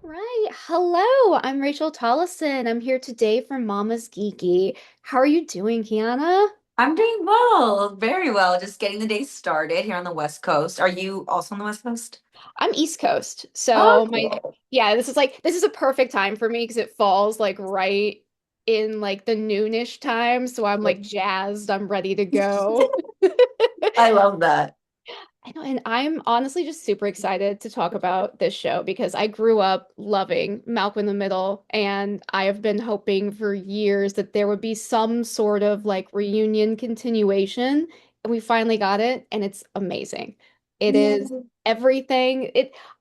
Right. Hello, I'm Rachel Tolleson. I'm here today from Mama's Geeky. How are you doing, Kiana? I'm doing well, very well. Just getting the day started here on the West Coast. Are you also on the West Coast? I'm East Coast. Oh, So cool. yeah, this is a perfect time for me because it falls like right in like the noonish time. So I'm like jazzed. I'm ready to go. I love that. I know, and I'm honestly just super excited to talk about this show because I grew up loving Malcolm in the Middle, and I have been hoping for years that there would be some sort of like reunion continuation, and we finally got it, and it's amazing. It is Yeah. everything.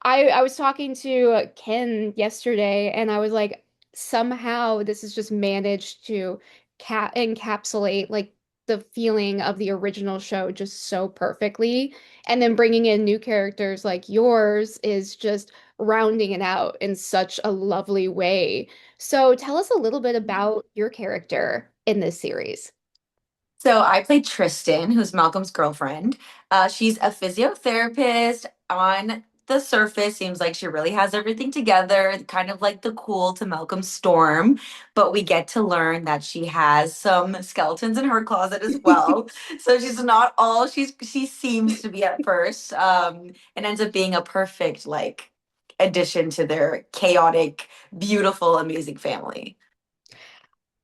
I was talking to Ken yesterday, and I was like, somehow this has just managed to ca encapsulate like the feeling of the original show just so perfectly, and then bringing in new characters like yours is just rounding it out in such a lovely way. So tell us a little bit about your character in this series. So I played Tristan, who's Malcolm's girlfriend. She's a physiotherapist. On the surface, seems like she really has everything together, kind of like the cool to Malcolm's storm. But we get to learn that she has some skeletons in her closet as well. So she's not all she seems to be at first, and ends up being a perfect like addition to their chaotic, beautiful, amazing family.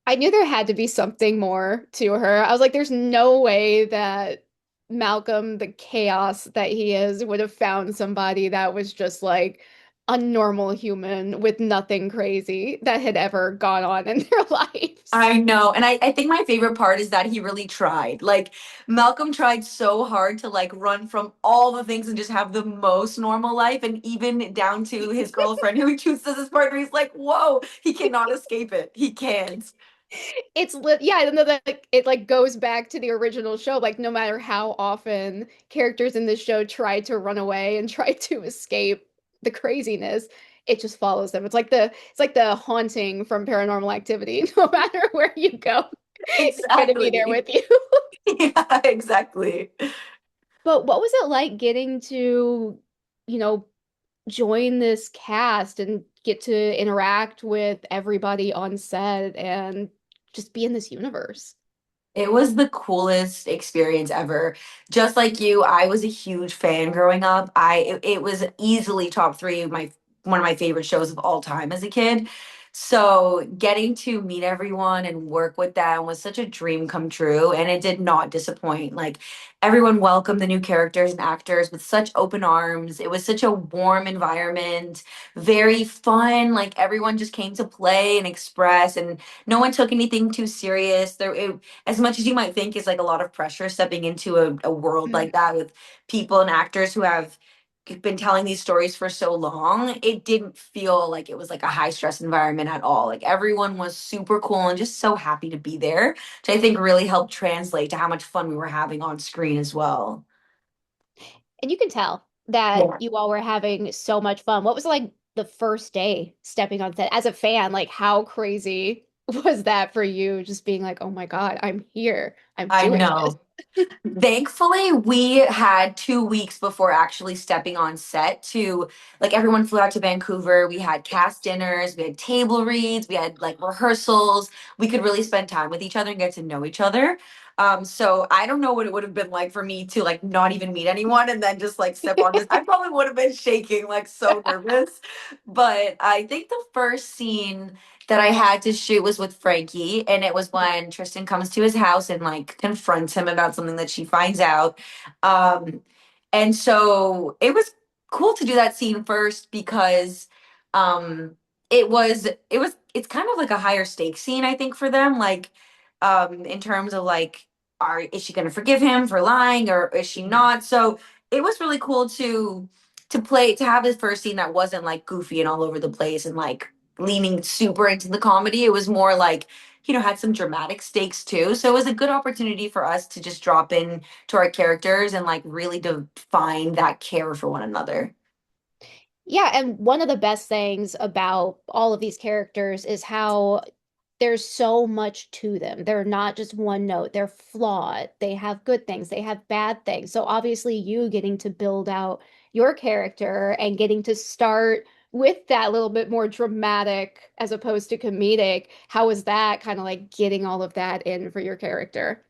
I knew there had to be something more to her. I was like, there's no way that Malcolm, the chaos that he is, would have found somebody that was just like a normal human with nothing crazy that had ever gone on in their lives. I know. And I think my favorite part is that he really tried. Like Malcolm tried so hard to like run from all the things and just have the most normal life. And even down to his girlfriend who he chooses as his partner, he's like, whoa, he cannot escape it. He can't. It's lit, yeah, and then it like goes back to the original show. Like no matter how often characters in this show try to run away and try to escape the craziness, it just follows them. It's like the haunting from Paranormal Activity. No matter where you go, it's gonna be there Exactly. with you. Yeah, exactly. But what was it like getting to, you know, join this cast and get to interact with everybody on set and just be in this universe? It was the coolest experience ever. Just like you, I was a huge fan growing up. It was easily top three of my one of my favorite shows of all time as a kid. So getting to meet everyone and work with them was such a dream come true, and it did not disappoint. Like everyone welcomed the new characters and actors with such open arms. It was such a warm environment, very fun. Like everyone just came to play and express, and no one took anything too serious. As much as you might think is like a lot of pressure stepping into a world like that with people and actors who have been telling these stories for so long, it didn't feel like it was like a high stress environment at all. Like everyone was super cool and just so happy to be there, which I think really helped translate to how much fun we were having on screen as well. And you can tell that Yeah. you all were having so much fun. What was it like the first day stepping on set as a fan? Like, how crazy was that for you? Just being like, oh my God, I'm here. I'm I doing this. know. Thankfully, we had 2 weeks before actually stepping on set to like everyone flew out to Vancouver. We had cast dinners, we had table reads, we had like rehearsals. We could really spend time with each other and get to know each other. So I don't know what it would have been like for me to like not even meet anyone and then just like step on this. I probably would have been shaking, like so nervous. But I think the first scene that I had to shoot was with Frankie, and it was when Tristan comes to his house and like confronts him about something that she finds out. Um, and so it was cool to do that scene first because um it's kind of like a higher stakes scene, I think, for them. Like in terms of like is she gonna forgive him for lying or is she not? So it was really cool to have his first scene that wasn't like goofy and all over the place and like leaning super into the comedy. It was more like, had some dramatic stakes too. So it was a good opportunity for us to just drop in to our characters and like really define that care for one another. Yeah, and one of the best things about all of these characters is how there's so much to them. They're not just one note. They're flawed. They have good things. They have bad things. So obviously you getting to build out your character and getting to start with that little bit more dramatic as opposed to comedic, how was that kind of like getting all of that in for your character?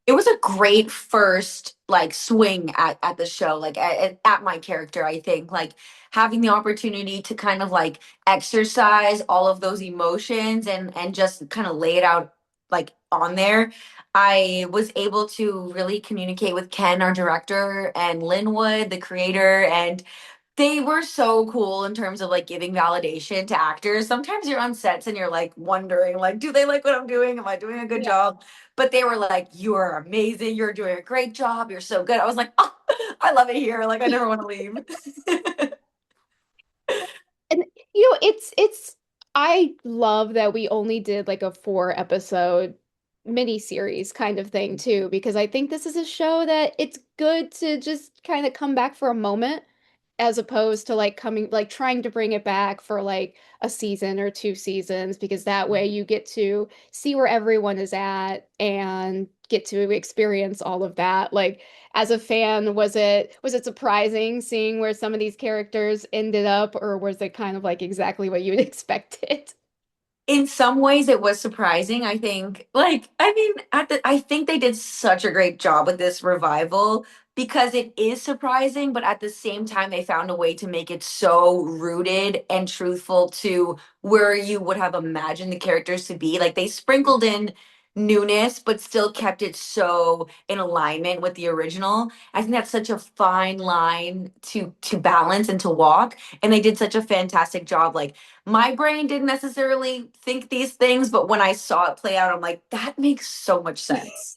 It was a great first like swing at the show, like at my character. I think like having the opportunity to kind of like exercise all of those emotions and just kind of lay it out like on there. I was able to really communicate with Ken, our director, and Linwood, the creator, and they were so cool in terms of like giving validation to actors. Sometimes you're on sets and you're like wondering, like, do they like what I'm doing? Am I doing a good Yeah. job? But they were like, you're amazing. You're doing a great job. You're so good. I was like, oh, I love it here. Like, I never want to leave. And it's I love that we only did like a 4 episode mini series kind of thing too, because I think this is a show that it's good to just kind of come back for a moment as opposed to like coming like trying to bring it back for like a season or 2 seasons, because that way you get to see where everyone is at and get to experience all of that. Like as a fan, was it surprising seeing where some of these characters ended up, or was it kind of like exactly what you'd expected? In some ways it was surprising. I think like I mean I think they did such a great job with this revival because it is surprising, but at the same time they found a way to make it so rooted and truthful to where you would have imagined the characters to be. Like they sprinkled in newness but still kept it so in alignment with the original. I think that's such a fine line to balance and to walk, and they did such a fantastic job. Like my brain didn't necessarily think these things, but when I saw it play out, I'm like, that makes so much sense.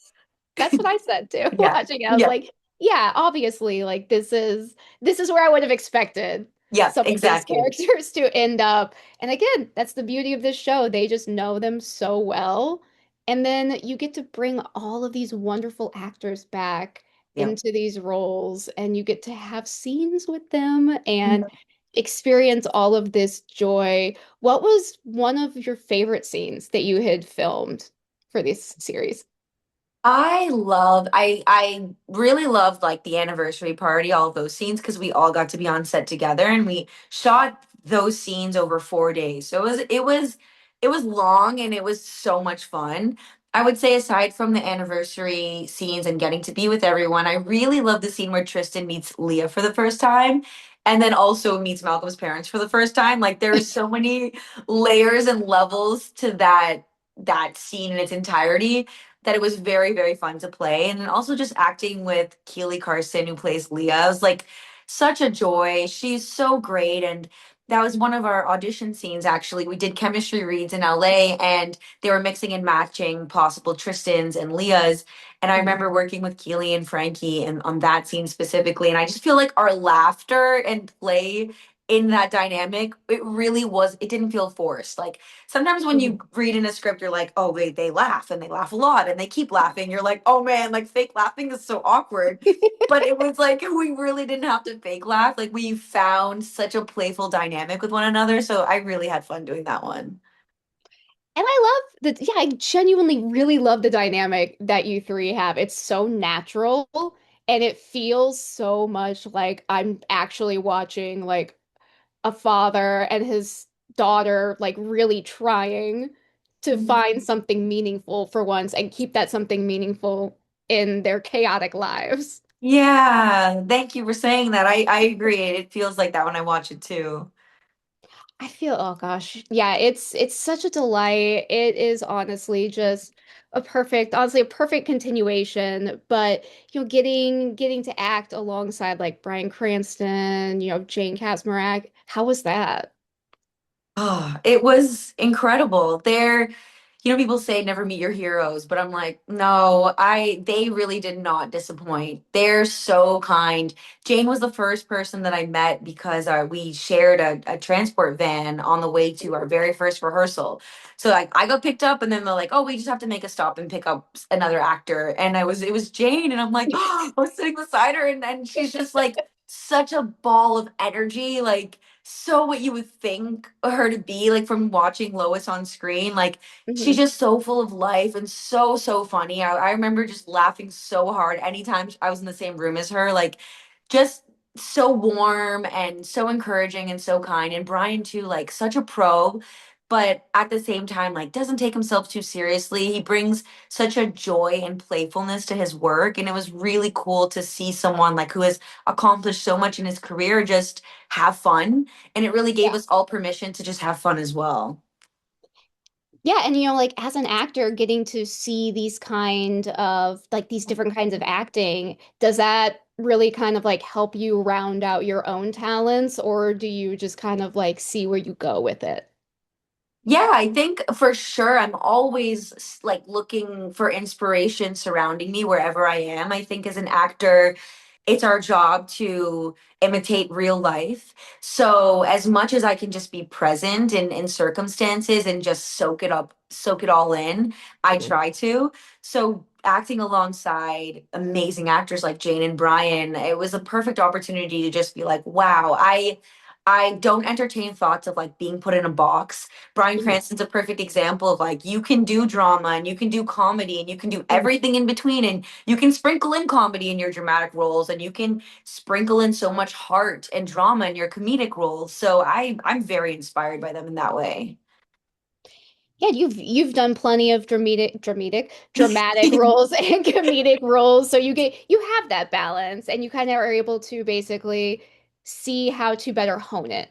That's what I said too, Yeah. watching it. I was Yeah. like, yeah, obviously, like this is where I would have expected Yeah. some of these Exactly. characters to end up. And again, that's the beauty of this show. They just know them so well. And then you get to bring all of these wonderful actors back Yeah. into these roles, and you get to have scenes with them and Mhm. experience all of this joy. What was one of your favorite scenes that you had filmed for this series? I really loved like the anniversary party, all of those scenes because we all got to be on set together and we shot those scenes over 4 days. So it was long and it was so much fun. I would say aside from the anniversary scenes and getting to be with everyone, I really love the scene where Tristan meets Leah for the first time and then also meets Malcolm's parents for the first time. Like there are so many layers and levels to that scene in its entirety that it was very, very fun to play. And then also just acting with Keely Carson, who plays Leah, was like such a joy. She's so great. And that was one of our audition scenes, actually. We did chemistry reads in LA and they were mixing and matching possible Tristans and Leahs. And I remember working with Keely and Frankie and on that scene specifically. And I just feel like our laughter and play in that dynamic, it really was, it didn't feel forced. Like sometimes when you read in a script, you're like, oh, they laugh and they laugh a lot and they keep laughing. You're like, oh man, like fake laughing is so awkward. But it was like we really didn't have to fake laugh. Like we found such a playful dynamic with one another. So I really had fun doing that one. And I love the, yeah, I genuinely really love the dynamic that you three have. It's so natural and it feels so much like I'm actually watching like a father and his daughter like really trying to Mhm. find something meaningful for once and keep that something meaningful in their chaotic lives. Yeah, thank you for saying that. I agree. It feels like that when I watch it too. I feel, oh gosh, yeah, it's such a delight. It is honestly just honestly a perfect continuation. But getting to act alongside like Bryan Cranston, Jane Kaczmarek, how was that? Oh, it was incredible. People say never meet your heroes, but I'm like, no, they really did not disappoint. They're so kind. Jane was the first person that I met because we shared a transport van on the way to our very first rehearsal. So like I got picked up and then they're like, oh, we just have to make a stop and pick up another actor. And it was Jane. And I'm like, I was sitting beside her and she's just like such a ball of energy. Like, so what you would think her to be like from watching Lois on screen. Like she's Mhm. just so full of life and so funny. I remember just laughing so hard anytime I was in the same room as her. Like just so warm and so encouraging and so kind. And Bryan too, like such a pro, but at the same time, like doesn't take himself too seriously. He brings such a joy and playfulness to his work. And it was really cool to see someone like who has accomplished so much in his career just have fun. And it really gave Yeah. us all permission to just have fun as well. Yeah, and like as an actor, getting to see these kind of like these different kinds of acting, does that really kind of like help you round out your own talents, or do you just kind of like see where you go with it? Yeah, I think for sure I'm always like looking for inspiration surrounding me wherever I am. I think as an actor, it's our job to imitate real life. So as much as I can just be present in circumstances and just soak it up, soak it all in, I try to. So acting alongside amazing actors like Jane and Bryan, it was a perfect opportunity to just be like, wow, I don't entertain thoughts of like being put in a box. Bryan Mhm. Cranston's a perfect example of like you can do drama and you can do comedy and you can do Mhm. everything in between and you can sprinkle in comedy in your dramatic roles and you can sprinkle in so much heart and drama in your comedic roles. So I'm very inspired by them in that way. Yeah, you've done plenty of dramatic roles and comedic roles, so you have that balance, and you kind of are able to basically see how to better hone it.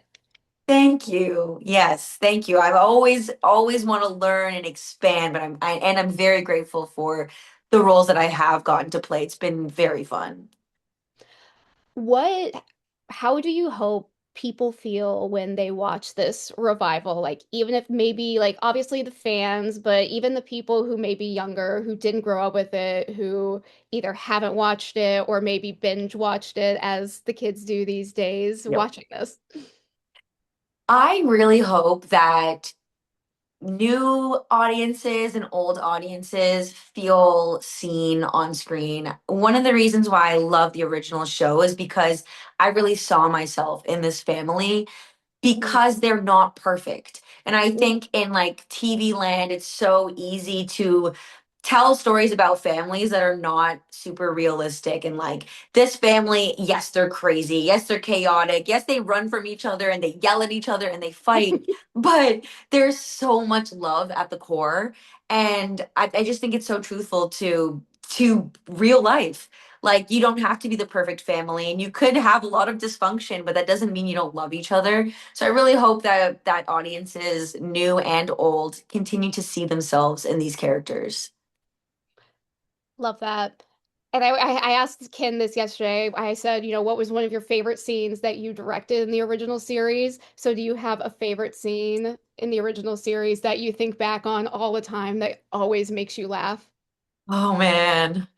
Thank you. Yes, thank you. I've always want to learn and expand, but I'm very grateful for the roles that I have gotten to play. It's been very fun. What, how do you hope people feel when they watch this revival? Like, even if maybe, like, obviously the fans, but even the people who may be younger, who didn't grow up with it, who either haven't watched it or maybe binge watched it as the kids do these days, Yep. watching this. I really hope that new audiences and old audiences feel seen on screen. One of the reasons why I love the original show is because I really saw myself in this family Mhm. because they're not perfect. And I Yeah. think in like TV land, it's so easy to tell stories about families that are not super realistic. And like this family, yes, they're crazy. Yes, they're chaotic. Yes, they run from each other and they yell at each other and they fight. But there's so much love at the core. And I just think it's so truthful to real life. Like you don't have to be the perfect family and you could have a lot of dysfunction, but that doesn't mean you don't love each other. So I really hope that audiences, new and old, continue to see themselves in these characters. Love that. And I asked Ken this yesterday. I said, what was one of your favorite scenes that you directed in the original series? So do you have a favorite scene in the original series that you think back on all the time that always makes you laugh? Oh man.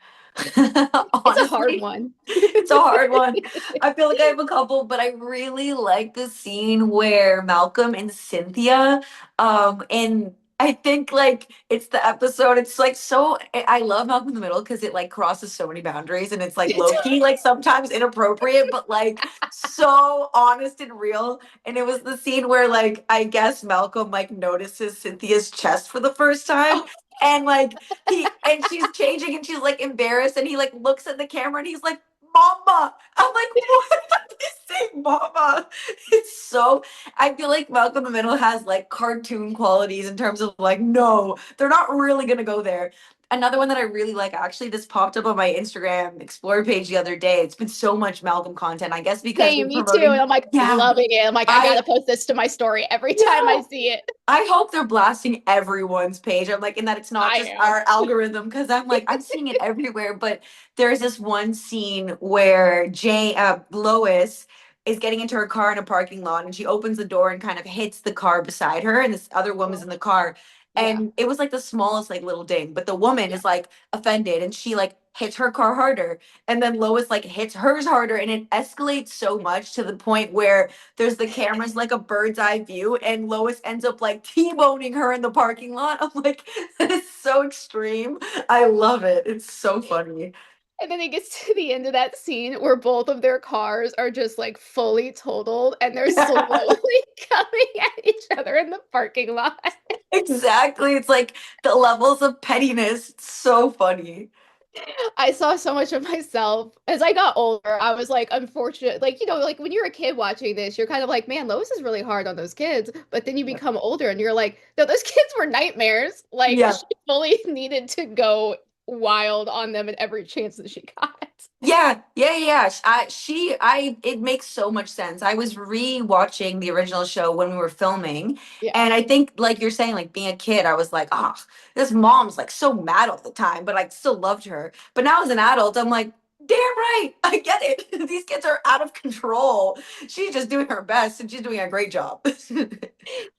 It's a hard Honestly, one. it's a hard one. I feel like I have a couple, but I really like the scene where Malcolm and Cynthia, and I think like it's the episode. It's like so. I love Malcolm in the Middle because it like crosses so many boundaries, and it's like low key, like sometimes inappropriate, but like so honest and real. And it was the scene where like I guess Malcolm like notices Cynthia's chest for the first time, Oh, and like she's changing and she's like embarrassed and he like looks at the camera and he's like mama. I'm like, what did they say mama? It's so, I feel like Malcolm in the Middle has like cartoon qualities in terms of like, no, they're not really gonna go there. Another one that I really like, actually, this popped up on my Instagram Explore page the other day. It's been so much Malcolm content, I guess because they're same, me too. And promoting. I'm like Yeah, loving it. I'm like, I I gotta post this to my story every time yeah. I see it. I hope they're blasting everyone's page. I'm like, and that it's not I just am. our algorithm, because I'm like, I'm seeing it everywhere. But there's this one scene where Lois is getting into her car in a parking lot, and she opens the door and kind of hits the car beside her, and this other woman's in the car, Yeah. and it was like the smallest like little ding, but the woman Yeah. is like offended, and she like hits her car harder, and then Lois like hits hers harder, and it escalates so much to the point where there's the cameras like a bird's eye view, and Lois ends up like T-boning her in the parking lot. I'm like, that is so extreme. I love it. It's so funny. And then it gets to the end of that scene where both of their cars are just like fully totaled and they're slowly coming at each other in the parking lot. Exactly. It's like the levels of pettiness. It's so funny. I saw so much of myself as I got older. I was like, unfortunate, like, like when you're a kid watching this, you're kind of like, man, Lois is really hard on those kids. But then you Yeah. become older and you're like, no, those kids were nightmares. Like, Yeah. she fully needed to go wild on them at every chance that she got. Yeah, yeah, yeah. Yeah. It makes so much sense. I was re-watching the original show when we were filming, Yeah. and I think, like you're saying, like being a kid, I was like, oh, this mom's like so mad all the time, but I still loved her. But now as an adult, I'm like, damn right, I get it. These kids are out of control. She's just doing her best, and she's doing a great job.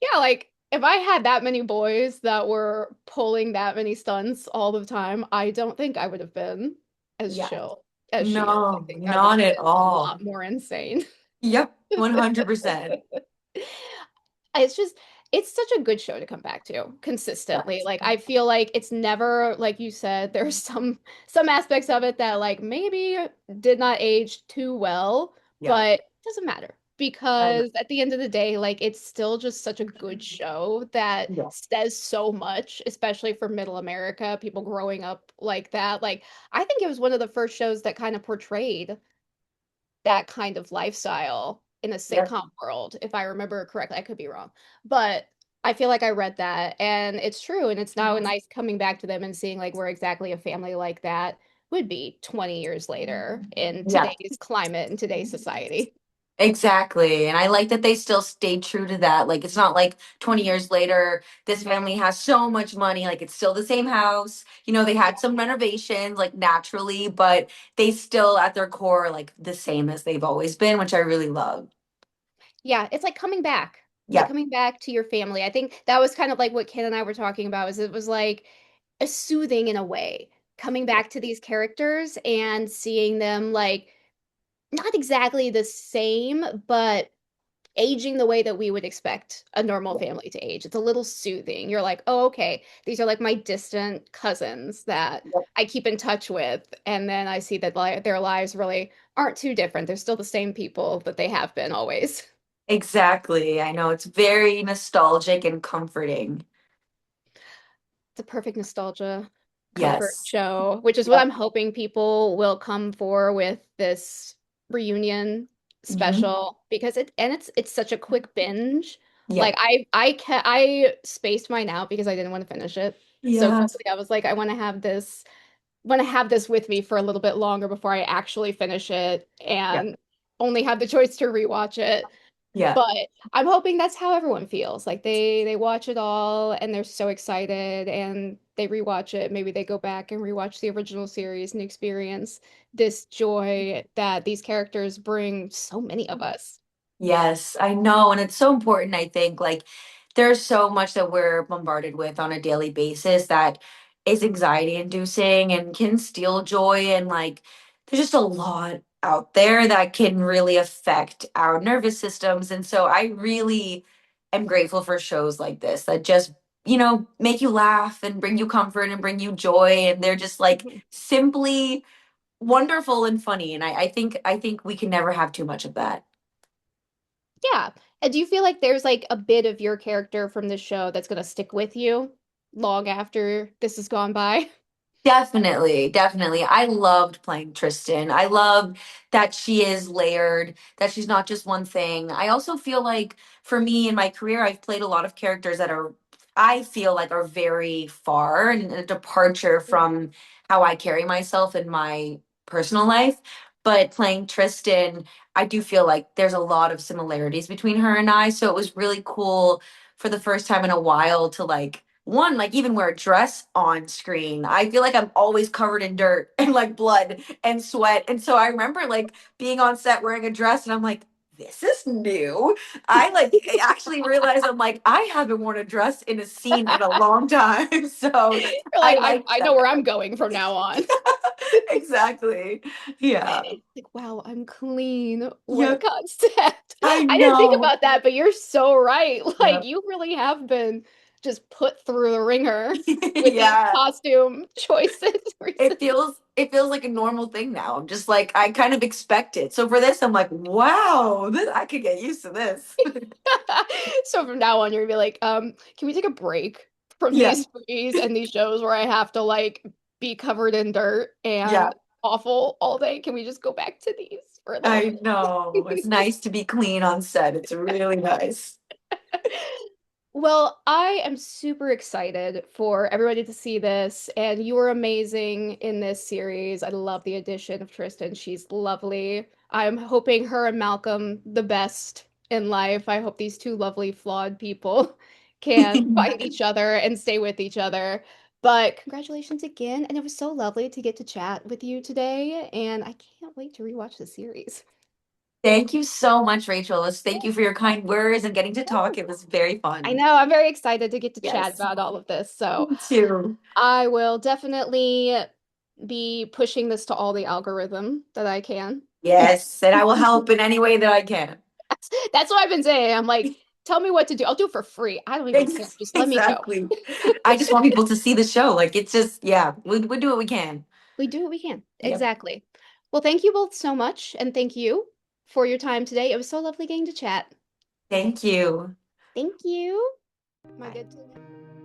Yeah, like if I had that many boys that were pulling that many stunts all the time, I don't think I would have been as Yeah, chill as she is. I no, think I would have not at been a all. lot more insane. Yep, 100%. It's just it's such a good show to come back to consistently. Yes. Like I feel like it's never like you said there's some aspects of it that like maybe did not age too well, Yeah. but it doesn't matter I know. because at the end of the day like it's still just such a good show that Yeah. says so much, especially for middle America, people growing up like that. Like I think it was one of the first shows that kind of portrayed that kind of lifestyle in a Yep. sitcom world, if I remember correctly. I could be wrong. But I feel like I read that and it's true. And it's now nice coming back to them and seeing like where exactly a family like that would be 20 years later in Yeah. today's climate and today's society. Exactly. And I like that they still stayed true to that. Like it's not like 20 years later, this family has so much money. Like it's still the same house. They had some renovations like naturally, but they still at their core are like the same as they've always been, which I really love. Yeah, it's like coming back. It's like Yeah. coming back to your family. I think that was kind of like what Ken and I were talking about, is it was like a soothing in a way, coming back to these characters and seeing them like not exactly the same, but aging the way that we would expect a normal Yeah. family to age. It's a little soothing. You're like, oh, okay, these are like my distant cousins that Yep. I keep in touch with. And then I see that their lives really aren't too different. They're still the same people that they have been always. Exactly. I know it's very nostalgic and comforting. It's a perfect nostalgia comfort Yes. show, which is what Yep. I'm hoping people will come for with this reunion Hmm. special because it's such a quick binge. Yeah. Like I spaced mine out because I didn't want to finish it so Yeah. quickly. I was like, I want to have this with me for a little bit longer before I actually finish it Yeah. and only have the choice to rewatch it. Yeah. But I'm hoping that's how everyone feels. Like they watch it all and they're so excited and they rewatch it. Maybe they go back and rewatch the original series and experience this joy that these characters bring so many of us. Yes, I know. And it's so important, I think. Like, there's so much that we're bombarded with on a daily basis that is anxiety inducing and can steal joy. And, like, there's just a lot out there that can really affect our nervous systems. And so I really am grateful for shows like this that just, make you laugh and bring you comfort and bring you joy. And they're just like Mhm. simply wonderful and funny. And I think we can never have too much of that. Yeah. And do you feel like there's like a bit of your character from this show that's gonna stick with you long after this has gone by? Definitely, definitely. I loved playing Tristan. I love that she is layered, that she's not just one thing. I also feel like for me in my career, I've played a lot of characters that I feel like are very far and a departure from how I carry myself in my personal life. But playing Tristan, I do feel like there's a lot of similarities between her and I. So it was really cool for the first time in a while to like one, like even wear a dress on screen. I feel like I'm always covered in dirt and like blood and sweat. And so I remember like being on set wearing a dress and I'm like, this is new. I actually realized I'm like, I haven't worn a dress in a scene in a long time. So You're I like, I, like I know that. where I'm going from now on. Exactly. Yeah. Like, wow, I'm clean. What a Yep. concept. I I didn't think know. about that, but you're so right. Like, Yep. you really have been just put through the ringer with these Yeah. costume choices it recently. feels it feels like a normal thing now. I'm just like I kind of expect it. So for this, I'm like, wow, I could get used to this. So from now on, you're gonna be like, can we take a break from Yeah. these movies and these shows where I have to like be covered in dirt Yeah, and awful all day. Can we just go back to these for a little I know. It's nice to be clean on set. It's really nice. bit? Well, I am super excited for everybody to see this, and you were amazing in this series. I love the addition of Tristan. She's lovely. I'm hoping her and Malcolm the best in life. I hope these two lovely, flawed people can find each other and stay with each other. But congratulations again, and it was so lovely to get to chat with you today, and I can't wait to rewatch the series. Thank you so much, Rachel. Thank you for your kind words and getting to talk. It was very I fun. know, I'm very excited to get to chat Yes, about all of this. So me too. I will definitely be pushing this to all the algorithm that I can. Yes, and I will help in any way that I can. That's what I've been saying. I'm like, tell me what to do. I'll do it for free. I don't even care. Just let me go. Exactly. I just want people to see the show. Like it's just, yeah, we do what we can. We do what we can. Yep. Exactly. Well, thank you both so much, and thank you for your time today. It was so lovely getting to chat. Thank you. Thank you. Am I Bye. good to?